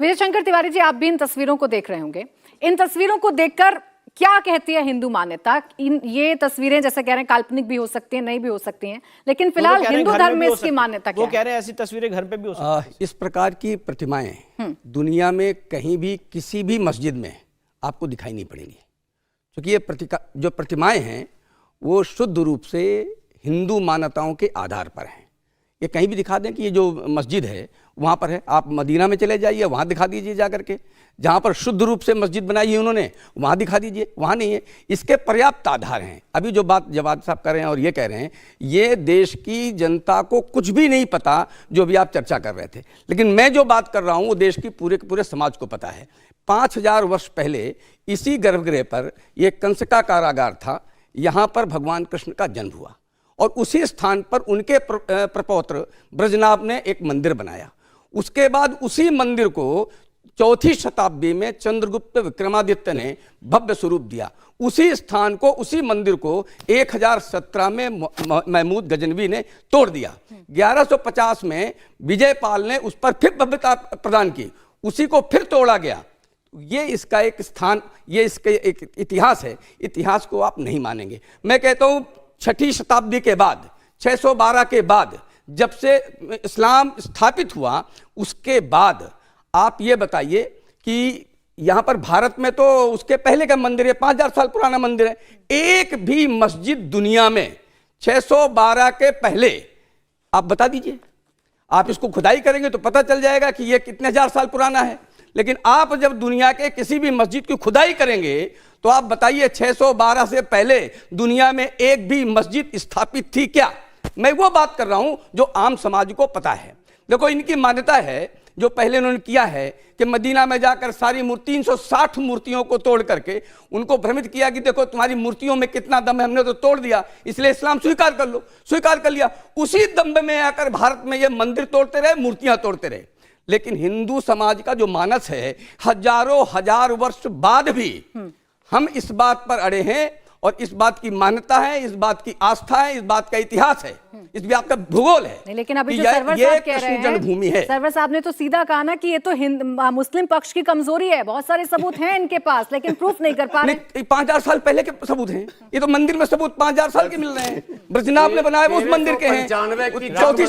विजय शंकर तिवारी जी, आप भी इन तस्वीरों को देख रहे होंगे। इन तस्वीरों को देखकर क्या कहती है हिंदू मान्यता? ये तस्वीरें जैसे कह रहे हैं काल्पनिक भी हो सकती हैं, नहीं भी हो सकती हैं, लेकिन फिलहाल हिंदू धर्म में इसकी मान्यता क्या है? वो कह रहे हैं ऐसी तस्वीरें घर पे भी हो सकती हैं। इस प्रकार की प्रतिमाएं दुनिया में कहीं भी किसी भी मस्जिद में आपको दिखाई नहीं पड़ेंगी, क्योंकि ये जो प्रतिमाएं हैं वो शुद्ध रूप से हिंदू मान्यताओं के आधार पर हैं। ये कहीं भी दिखा दें कि ये जो मस्जिद है वहाँ पर है, आप मदीना में चले जाइए, वहाँ दिखा दीजिए जा करके, जहाँ पर शुद्ध रूप से मस्जिद बनाई है उन्होंने वहाँ दिखा दीजिए, वहाँ नहीं है। इसके पर्याप्त आधार हैं। अभी जो बात जवाद साहब कर रहे हैं और ये कह रहे हैं, ये देश की जनता को कुछ भी नहीं पता जो भी आप चर्चा कर रहे थे, लेकिन मैं जो बात कर रहा हूँ वो देश की पूरे के पूरे समाज को पता है। 5000 वर्ष पहले इसी गर्भगृह पर यह कंस का कारागार था, यहाँ पर भगवान कृष्ण का जन्म हुआ और उसी स्थान पर उनके प्रपौत्र ब्रजनाभ ने एक मंदिर बनाया। उसके बाद उसी मंदिर को 4वीं शताब्दी में चंद्रगुप्त विक्रमादित्य ने भव्य स्वरूप दिया। उसी स्थान को, उसी मंदिर को 1017 में महमूद गजनवी ने तोड़ दिया। 1150 में विजयपाल ने उस पर फिर भव्यता प्रदान की, उसी को फिर तोड़ा गया। ये इसका एक स्थान, ये इसका एक इतिहास है। इतिहास को आप नहीं मानेंगे। मैं कहता हूँ 6वीं शताब्दी के बाद, 612 के बाद जब से इस्लाम स्थापित हुआ, उसके बाद आप ये बताइए कि यहाँ पर भारत में तो उसके पहले का मंदिर है, 5000 साल पुराना मंदिर है। एक भी मस्जिद दुनिया में 612 के पहले आप बता दीजिए। आप इसको खुदाई करेंगे तो पता चल जाएगा कि ये कितने हजार साल पुराना है। लेकिन आप जब दुनिया के किसी भी मस्जिद की खुदाई करेंगे तो आप बताइए 612 से पहले दुनिया में एक भी मस्जिद स्थापित थी क्या? मैं वो बात कर रहा हूं जो आम समाज को पता है। देखो, इनकी मान्यता है जो पहले उन्होंने किया है कि मदीना में जाकर सारी 360 मूर्तियों को तोड़ करके उनको भ्रमित किया कि देखो तुम्हारी मूर्तियों में कितना दम है, हमने तो तोड़ दिया, इसलिए इस्लाम स्वीकार कर लो। स्वीकार कर लिया। उसी दम में आकर भारत में ये मंदिर तोड़ते रहे, मूर्तियां तोड़ते रहे। लेकिन हिंदू समाज का जो मानस है, हजारों हजार वर्ष बाद भी हम इस बात पर अड़े हैं और इस बात की मान्यता है, इस बात की आस्था है, इस बात का इतिहास है, इस बात का भूगोल है। नहीं, लेकिन अभी जो सरवर साहब कह रहे हैं, जन्मभूमि है। सरवर साहब ने तो सीधा कहा ना कि ये तो मुस्लिम पक्ष की कमजोरी है। बहुत सारे सबूत हैं इनके पास, लेकिन प्रूफ नहीं कर पा रहे। 5000 साल पहले के सबूत हैं। ये तो मंदिर में सबूत 5000 साल के मिल रहे हैं। ब्रजनाभ ने बनाए उस मंदिर के हैं। 4वीं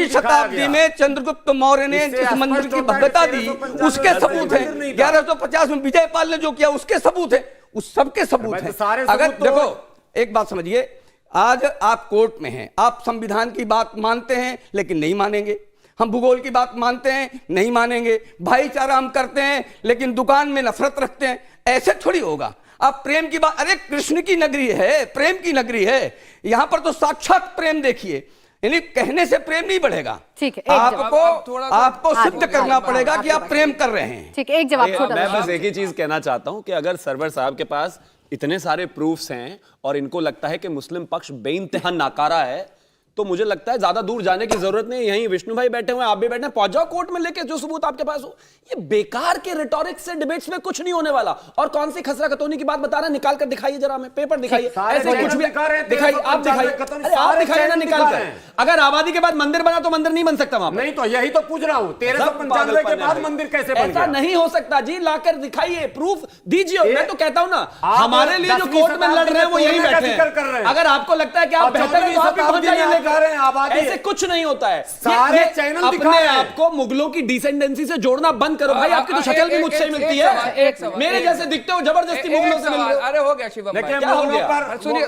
शताब्दी में चंद्रगुप्त मौर्य ने जिस मंदिर की भव्यता दी उसके सबूत हैं। 1150 में विजयपाल ने जो किया उसके सबूत है, उस सबके सबूत है। अगर देखो, एक बात समझिए, आज आप कोर्ट में हैं, आप संविधान की बात मानते हैं लेकिन नहीं मानेंगे, हम भूगोल की बात मानते हैं नहीं मानेंगे, भाईचारा हम करते हैं लेकिन दुकान में नफरत रखते हैं। ऐसे थोड़ी होगा। आप प्रेम की बात, अरे कृष्ण की नगरी है, प्रेम की नगरी है, यहां पर तो साक्षात प्रेम देखिए। यानी कहने से प्रेम नहीं बढ़ेगा, ठीक है, आपको सिद्ध करना पड़ेगा कि आप प्रेम कर रहे हैं। ठीक है, एक जवाब छोटा। मैं बस एक ही चीज कहना चाहता हूं कि अगर सरवर साहब के पास इतने सारे प्रूफ्स हैं और इनको लगता है कि मुस्लिम पक्ष बेइंतहा नाकारा है, तो मुझे लगता है ज्यादा दूर जाने की जरूरत नहीं। यहीं विष्णु भाई बैठे हुए, आप भी बैठे हैं, पहुंच जाओ कोर्ट में लेके जो सबूत आपके पास हो। ये बेकार के रिटोरिक्स से डिबेट्स में कुछ नहीं होने वाला। और कौन सी खसरा खतौनी की बात बता रहे हैं, निकाल कर दिखाइए जरा, हमें पेपर दिखाइए, ऐसे कुछ भी दिखाइए, आप दिखाइए, अरे आप दिखाइए ना निकाल कर। अगर आबादी के बाद मंदिर बना तो मंदिर नहीं बन सकता वहां? नहीं, तो यही तो पूछ रहा हूं, 1395 के बाद मंदिर कैसे बन गया? ऐसा नहीं हो सकता जी, लाकर दिखाइए, प्रूफ दीजिए। मैं तो कहता हूं ना, हमारे लिए जो कोर्ट में लड़ रहे हैं वो यही बैठे हैं। अगर आपको लगता है कि आप बेहतर हैं तो आप भी पहुंच जाइए लेकर। ऐसे कुछ नहीं होता है। सारे चैनल अपने आप को मुगलों की डिसेंडेंसी से जोड़ना बंद करो भाई। आपकी तो शक्ल भी मुझसे ही मिलती है, मेरे जैसे दिखते हो, जबरदस्ती मुगलों से मिल रहे हो। अरे हो गया शिवम भाई, क्या हो गया? सुनिए,